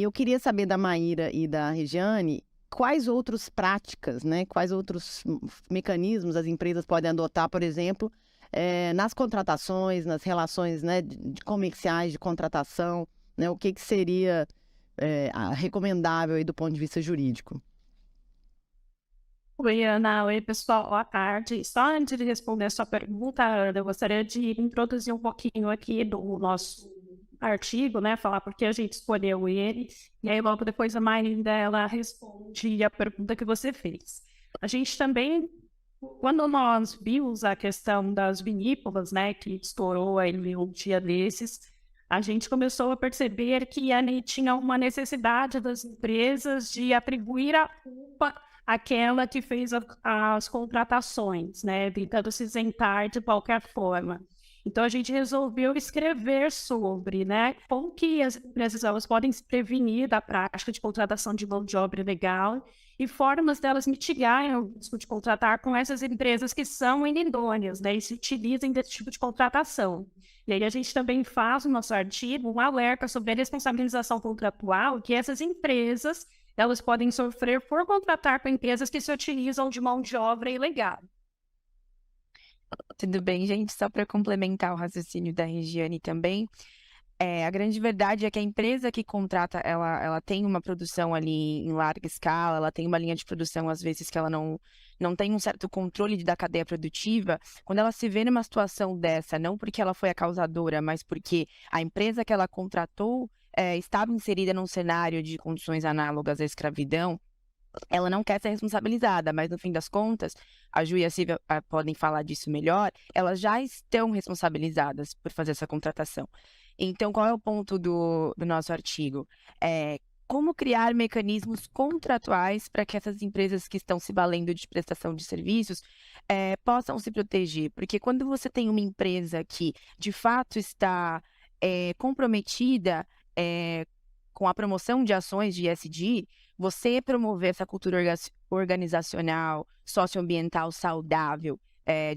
eu queria saber da Maíra e da Regiane quais outras práticas, né, quais outros mecanismos as empresas podem adotar, por exemplo, nas contratações, nas relações, né, de comerciais, de contratação, né, o que que seria recomendável aí do ponto de vista jurídico. Oi, Ana. Oi, pessoal. Boa tarde. Só antes de responder a sua pergunta, Ana, eu gostaria de introduzir um pouquinho aqui do nosso artigo, né? Falar por que a gente escolheu ele. E aí, logo depois, a Marinda, ela responde a pergunta que você fez. A gente também, quando nós vimos a questão das vinícolas, né? Que estourou aí um dia desses, a gente começou a perceber que ali tinha uma necessidade das empresas de atribuir a culpa àquela que fez as contratações, né, tentando se isentar de qualquer forma. Então, a gente resolveu escrever sobre, né, como que as empresas elas podem se prevenir da prática de contratação de mão de obra ilegal e formas delas mitigarem o risco de contratar com essas empresas que são inidôneas, né, e se utilizem desse tipo de contratação. E aí a gente também faz no nosso artigo um alerta sobre a responsabilização contratual que essas empresas elas podem sofrer por contratar com empresas que se utilizam de mão de obra ilegal. Tudo bem, gente? Só para complementar o raciocínio da Regiane também, a grande verdade é que a empresa que contrata, ela tem uma produção ali em larga escala, ela tem uma linha de produção, às vezes, que ela não tem um certo controle da cadeia produtiva. Quando ela se vê numa situação dessa, não porque ela foi a causadora, mas porque a empresa que ela contratou estava inserida num cenário de condições análogas à escravidão, ela não quer ser responsabilizada, mas no fim das contas, a Ju e a Silvia podem falar disso melhor, elas já estão responsabilizadas por fazer essa contratação. Então, qual é o ponto do nosso artigo? Como criar mecanismos contratuais para que essas empresas que estão se valendo de prestação de serviços possam se proteger? Porque quando você tem uma empresa que, de fato, está comprometida com a promoção de ações de ESG, você promover essa cultura organizacional, socioambiental saudável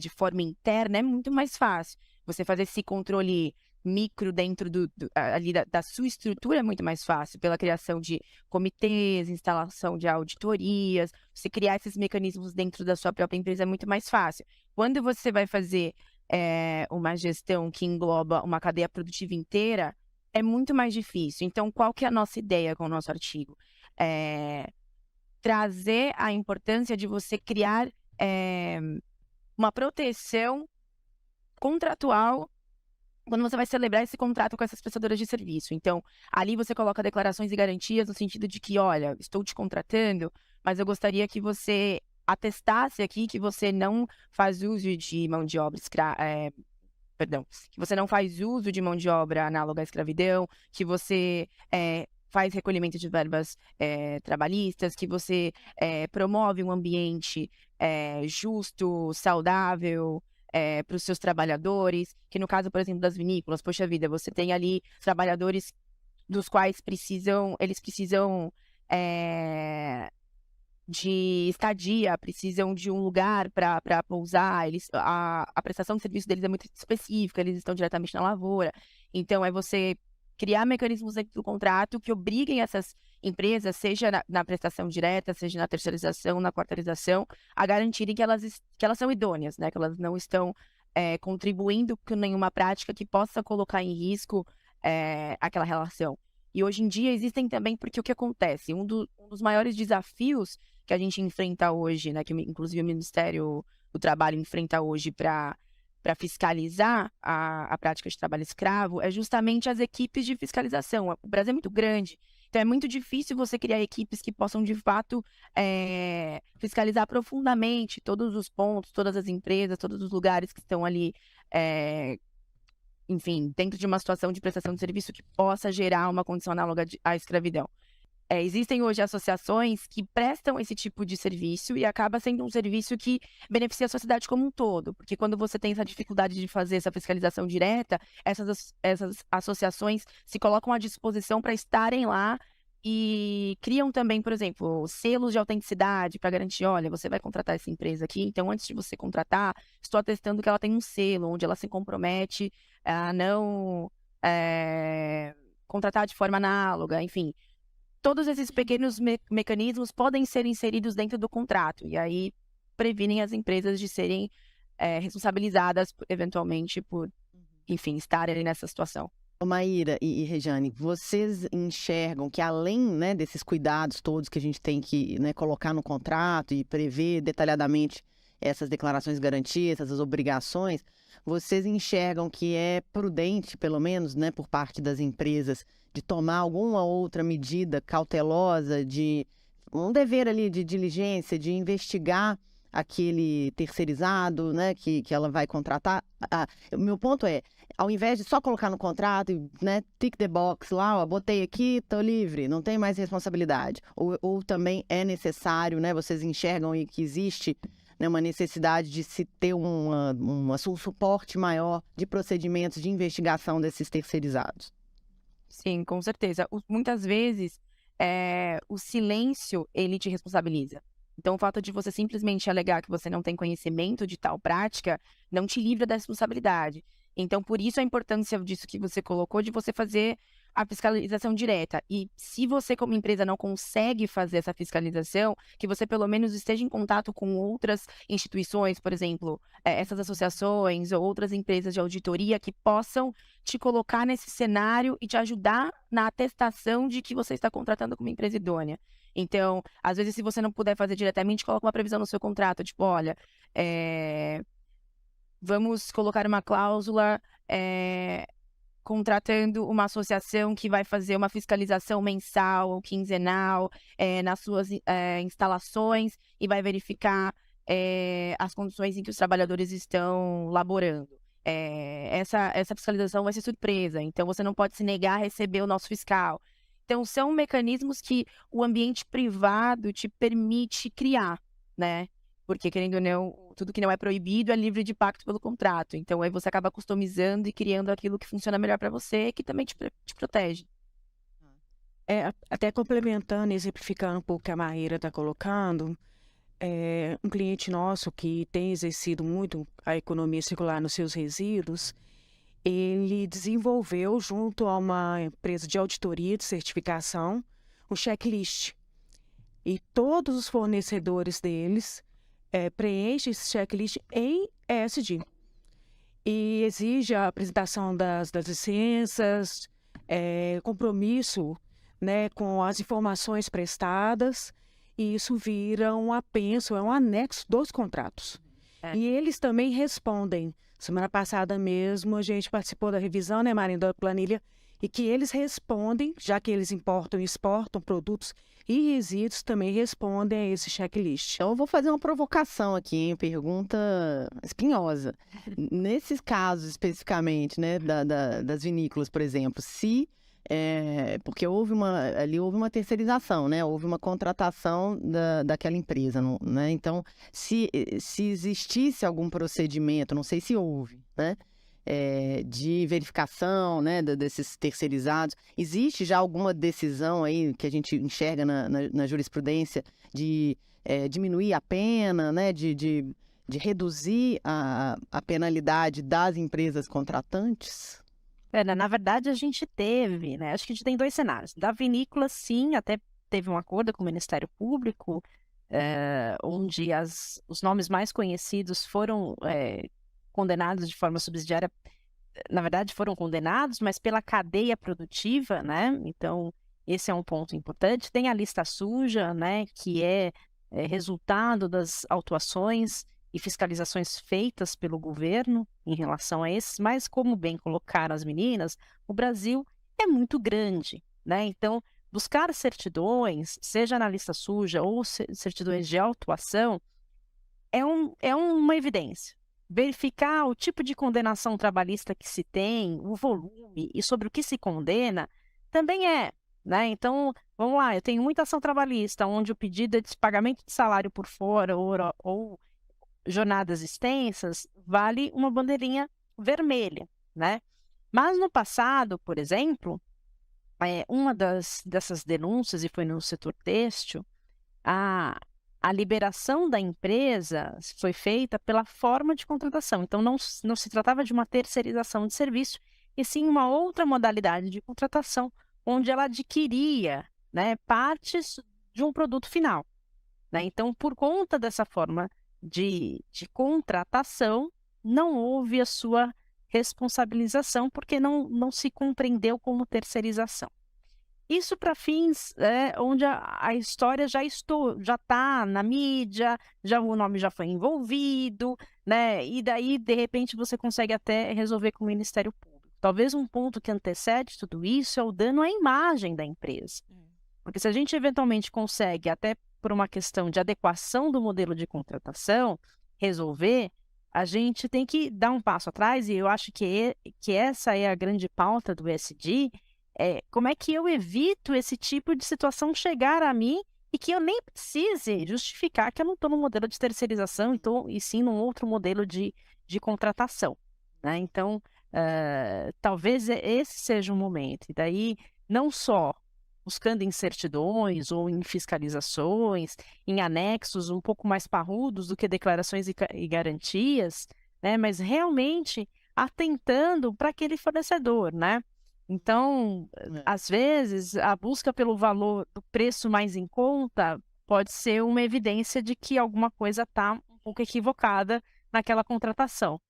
de forma interna é muito mais fácil. Você fazer esse controle micro dentro ali da sua estrutura é muito mais fácil, pela criação de comitês, instalação de auditorias, você criar esses mecanismos dentro da sua própria empresa é muito mais fácil. Quando você vai fazer uma gestão que engloba uma cadeia produtiva inteira, é muito mais difícil. Então, qual que é a nossa ideia com o nosso artigo? Trazer a importância de você criar uma proteção contratual quando você vai celebrar esse contrato com essas prestadoras de serviço. Então, ali você coloca declarações e garantias no sentido de que, olha, estou te contratando, mas eu gostaria que você atestasse aqui que você não faz uso de mão de obra perdão, que você não faz uso de mão de obra análoga à escravidão, que você faz recolhimento de verbas trabalhistas, que você promove um ambiente justo, saudável para os seus trabalhadores, que no caso, por exemplo, das vinícolas, poxa vida, você tem ali trabalhadores dos quais eles precisam de estadia, precisam de um lugar para pousar, a prestação de serviço deles é muito específica, eles estão diretamente na lavoura. Então, é você criar mecanismos dentro do contrato que obriguem essas empresas, seja na prestação direta, seja na terceirização, na quarteirização, a garantirem que elas são idôneas, né? Que elas não estão contribuindo com nenhuma prática que possa colocar em risco aquela relação. E hoje em dia existem também, porque o que acontece? Um dos maiores desafios que a gente enfrenta hoje, né, que inclusive o Ministério do Trabalho enfrenta hoje para fiscalizar a prática de trabalho escravo, é justamente as equipes de fiscalização. O Brasil é muito grande, então é muito difícil você criar equipes que possam, de fato, fiscalizar profundamente todos os pontos, todas as empresas, todos os lugares que estão ali, enfim, dentro de uma situação de prestação de serviço que possa gerar uma condição análoga à escravidão. Existem hoje associações que prestam esse tipo de serviço e acaba sendo um serviço que beneficia a sociedade como um todo, porque quando você tem essa dificuldade de fazer essa fiscalização direta, essas associações se colocam à disposição para estarem lá e criam também, por exemplo, selos de autenticidade para garantir, olha, você vai contratar essa empresa aqui, então antes de você contratar, estou atestando que ela tem um selo onde ela se compromete a não contratar de forma análoga, enfim. todos esses pequenos mecanismos podem ser inseridos dentro do contrato, e aí previnem as empresas de serem responsabilizadas, eventualmente, por, enfim, estarem ali nessa situação. Ô, Maíra e Rejane, vocês enxergam que além, né, desses cuidados todos que a gente tem que, né, colocar no contrato e prever detalhadamente essas declarações de garantia, essas obrigações, vocês enxergam que é prudente, pelo menos, né, por parte das empresas, de tomar alguma outra medida cautelosa, de um dever ali de diligência, de investigar aquele terceirizado, né, que ela vai contratar? O meu ponto é, ao invés de só colocar no contrato, né, tick the box lá, ó, botei aqui, tô livre, não tem mais responsabilidade. Ou também é necessário, né, vocês enxergam aí que existe, né, uma necessidade de se ter um suporte maior de procedimentos de investigação desses terceirizados? Sim, com certeza. Muitas vezes, o silêncio, ele te responsabiliza. Então, o fato de você simplesmente alegar que você não tem conhecimento de tal prática não te livra da responsabilidade. Então, por isso a importância disso que você colocou, de você fazer a fiscalização direta. E se você, como empresa, não consegue fazer essa fiscalização, que você pelo menos esteja em contato com outras instituições, por exemplo, essas associações ou outras empresas de auditoria que possam te colocar nesse cenário e te ajudar na atestação de que você está contratando como empresa idônea. Então, às vezes, se você não puder fazer diretamente, coloca uma previsão no seu contrato, tipo, olha, vamos colocar uma cláusula contratando uma associação que vai fazer uma fiscalização mensal ou quinzenal nas suas instalações e vai verificar as condições em que os trabalhadores estão laborando. Essa fiscalização vai ser surpresa, então você não pode se negar a receber o nosso fiscal. Então, são mecanismos que o ambiente privado te permite criar, né? Porque, querendo ou não, tudo que não é proibido é livre de pacto pelo contrato. Então, aí você acaba customizando e criando aquilo que funciona melhor para você e que também te protege. Até complementando, exemplificando um pouco o que a Maíra está colocando, um cliente nosso que tem exercido muito a economia circular nos seus resíduos, ele desenvolveu, junto a uma empresa de auditoria de certificação, um checklist. E todos os fornecedores deles preenchem esse checklist em ESG. E exige a apresentação das licenças, compromisso, né, com as informações prestadas, e isso vira um apenso, um anexo dos contratos. E eles também respondem. Semana passada mesmo, a gente participou da revisão, né, Marina, da planilha, e que eles respondem, já que eles importam e exportam produtos e resíduos, também respondem a esse checklist. Então, eu vou fazer uma provocação aqui, hein? Pergunta espinhosa. Nesses casos, especificamente, né, das vinícolas, por exemplo, porque houve uma terceirização, né? Houve uma contratação daquela empresa, né? Então, se existisse algum procedimento, não sei se houve, né? De verificação, né, desses terceirizados, existe já alguma decisão aí que a gente enxerga na jurisprudência de diminuir a pena, né? De reduzir a penalidade das empresas contratantes? Na verdade, a gente teve, né? Acho que a gente tem dois cenários. Da vinícola, sim, até teve um acordo com o Ministério Público, onde os nomes mais conhecidos foram condenados de forma subsidiária. Na verdade, foram condenados, mas pela cadeia produtiva, né? Então, esse é um ponto importante. Tem a lista suja, né? Que é resultado das autuações e fiscalizações feitas pelo governo em relação a esses, mas como bem colocaram as meninas, o Brasil é muito grande, né? Então, buscar certidões, seja na lista suja ou certidões de autuação, é uma evidência. Verificar o tipo de condenação trabalhista que se tem, o volume e sobre o que se condena, também né? Então, vamos lá, eu tenho muita ação trabalhista, onde o pedido é de pagamento de salário por fora ou jornadas extensas, vale uma bandeirinha vermelha, né? Mas no passado, por exemplo, uma dessas denúncias, e foi no setor têxtil, a liberação da empresa foi feita pela forma de contratação. Então, não se tratava de uma terceirização de serviço, e sim uma outra modalidade de contratação, onde ela adquiria né, partes de um produto final, né? Então, por conta dessa forma de contratação, não houve a sua responsabilização, porque não se compreendeu como terceirização. Isso para fins onde a história já está na mídia, o nome já foi envolvido, né? E daí, de repente, você consegue até resolver com o Ministério Público. Talvez um ponto que antecede tudo isso é o dano à imagem da empresa. Porque se a gente eventualmente consegue, até por uma questão de adequação do modelo de contratação, resolver, a gente tem que dar um passo atrás, e eu acho que essa é a grande pauta do ESG, como é que eu evito esse tipo de situação chegar a mim e que eu nem precise justificar que eu não estou no modelo de terceirização, e sim num outro modelo de contratação, né? Então, talvez esse seja um momento. E daí, não só buscando em certidões ou em fiscalizações, em anexos um pouco mais parrudos do que declarações e garantias, né? Mas realmente atentando para aquele fornecedor, né? Então, às vezes, a busca pelo valor do preço mais em conta pode ser uma evidência de que alguma coisa está um pouco equivocada naquela contratação.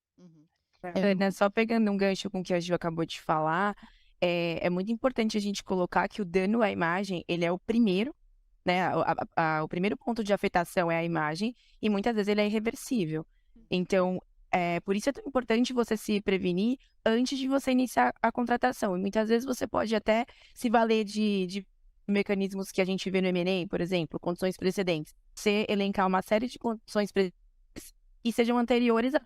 Ana, só pegando um gancho com o que a Ju acabou de falar, é muito importante a gente colocar que o dano à imagem, ele é o primeiro, né? O primeiro ponto de afetação é a imagem, e muitas vezes ele é irreversível. Então, por isso é tão importante você se prevenir antes de você iniciar a contratação. E muitas vezes você pode até se valer de mecanismos que a gente vê no M&A, por exemplo, condições precedentes. Você elencar uma série de condições precedentes que sejam anteriores à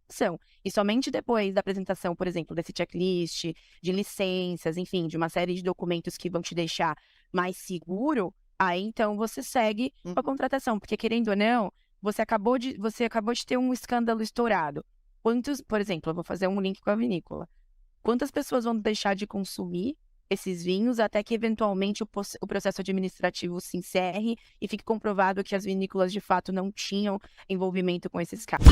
ação. E somente depois da apresentação, por exemplo, desse checklist, de licenças, enfim, de uma série de documentos que vão te deixar mais seguro, aí então você segue com a contratação. Porque, querendo ou não, você acabou de ter um escândalo estourado. Por exemplo, eu vou fazer um link com a vinícola. Quantas pessoas vão deixar de consumir esses vinhos até que, eventualmente, o processo administrativo se encerre e fique comprovado que as vinícolas, de fato, não tinham envolvimento com esses casos?